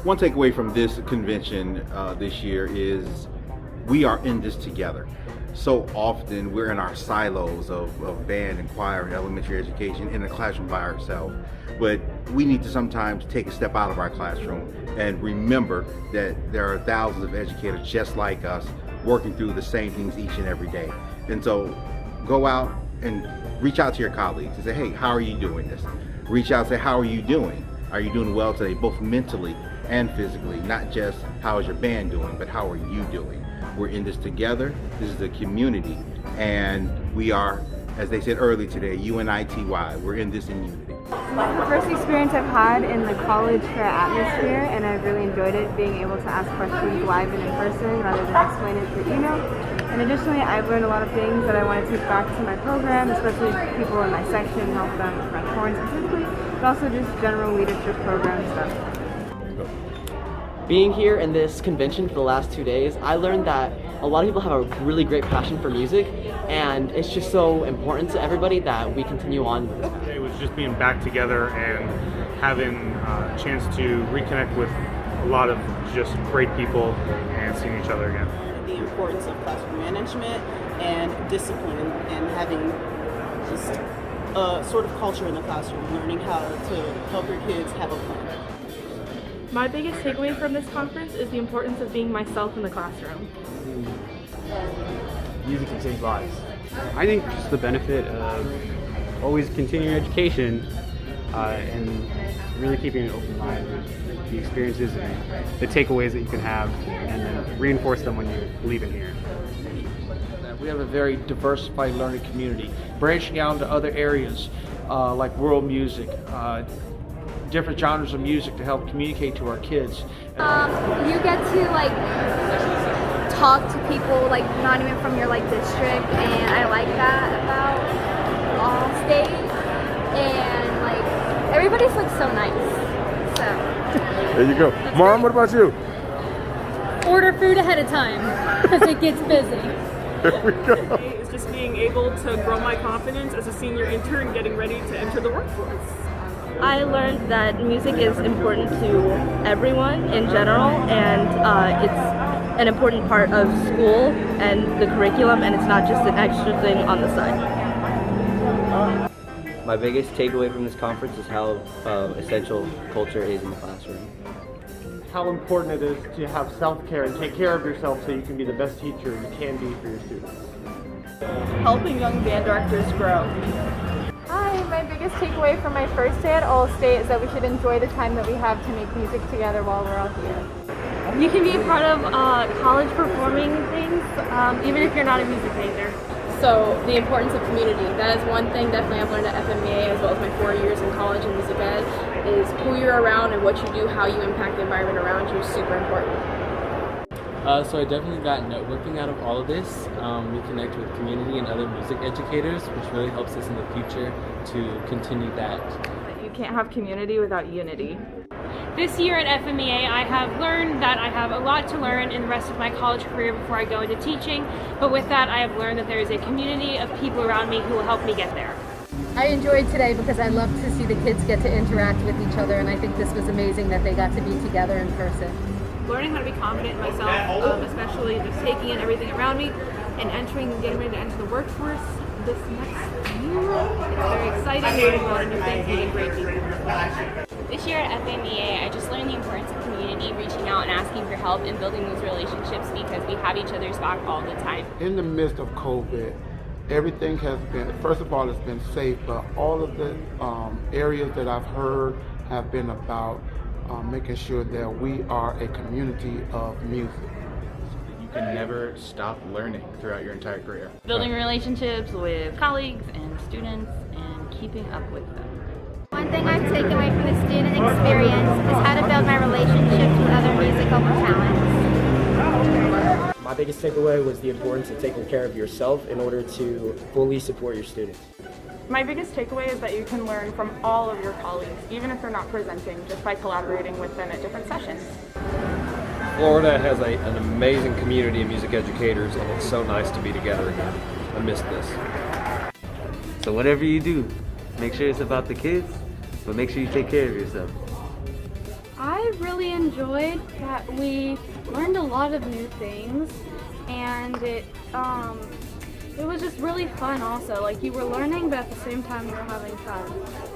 One takeaway from this convention this year is we are in this together. So often we're in our silos of band and choir and elementary education in the classroom by ourselves. But we need to sometimes take a step out of our classroom and remember that there are thousands of educators just like us working through the same things each and every day. And so go out and reach out to your colleagues and say, hey, how are you doing this? Reach out and say, how are you doing? Are you doing well today, both mentally and physically? Not just how is your band doing, but how are you doing? We're in this together. This is a community, and we are, as they said earlier today, UNITY. We're in this in unity. The first experience I've had in the college fair atmosphere, and I've really enjoyed it, being able to ask questions live and in person rather than explain it through email. And additionally, I've learned a lot of things that I want to take back to my program, especially people in my section, help them run horn specifically, but also just general leadership program stuff. Being here in this convention for the last 2 days, I learned that a lot of people have a really great passion for music, and it's just so important to everybody that we continue on with this passion. It was just being back together and having a chance to reconnect with a lot of just great people and seeing each other again. The importance of classroom management and discipline and having just a sort of culture in the classroom, learning how to help your kids have a plan. My biggest takeaway from this conference is the importance of being myself in the classroom. Music can change lives. I think just the benefit of always continuing education and really keeping an open mind with the experiences and the takeaways that you can have, and then reinforce them when you leave in here. We have a very diversified learning community, branching out into other areas like world music, different genres of music to help communicate to our kids. You get to talk to people not even from your district, and I like that about All State. And everybody's so nice. So there you go. Mom, what about you? Order food ahead of time because it gets busy. There we go. It's just being able to grow my confidence as a senior intern getting ready to enter the workforce. I learned that music is important to everyone in general, and it's an important part of school and the curriculum, and it's not just an extra thing on the side. My biggest takeaway from this conference is how essential culture is in the classroom. How important it is to have self-care and take care of yourself so you can be the best teacher you can be for your students. Helping young band directors grow. Hi, my biggest takeaway from my first day at All State is that we should enjoy the time that we have to make music together while we're all here. You can be a part of college performing things, even if you're not a music major. So the importance of community, that is one thing definitely I've learned at FMEA as well as my 4 years in college in music ed, is who you're around and what you do, how you impact the environment around you is super important. So I definitely got networking out of all of this. We connect with community and other music educators, which really helps us in the future to continue that. You can't have community without unity. This year at FMEA, I have learned that I have a lot to learn in the rest of my college career before I go into teaching, but with that I have learned that there is a community of people around me who will help me get there. I enjoyed today because I love to see the kids get to interact with each other, and I think this was amazing that they got to be together in person. Learning how to be confident in myself, especially just taking in everything around me and getting ready to enter the workforce this next year. It's very exciting, learning a lot of new things, meeting great people. This year at FMEA, I just learned the importance of community, reaching out and asking for help and building those relationships because we have each other's back all the time. In the midst of COVID, everything has been, first of all, it's been safe, but all of the areas that I've heard have been about making sure that we are a community of music. You can never stop learning throughout your entire career. Building relationships with colleagues and students and keeping up with them. One thing I've taken away from the student experience is how to build my relationships with other musical talents. My biggest takeaway was the importance of taking care of yourself in order to fully support your students. My biggest takeaway is that you can learn from all of your colleagues, even if they're not presenting, just by collaborating with them at different sessions. Florida has an amazing community of music educators, and it's so nice to be together again. I missed this. So whatever you do, make sure it's about the kids, but make sure you take care of yourself. I really enjoyed that we learned a lot of new things, and it was just really fun also. Like, you were learning, but at the same time you were having fun.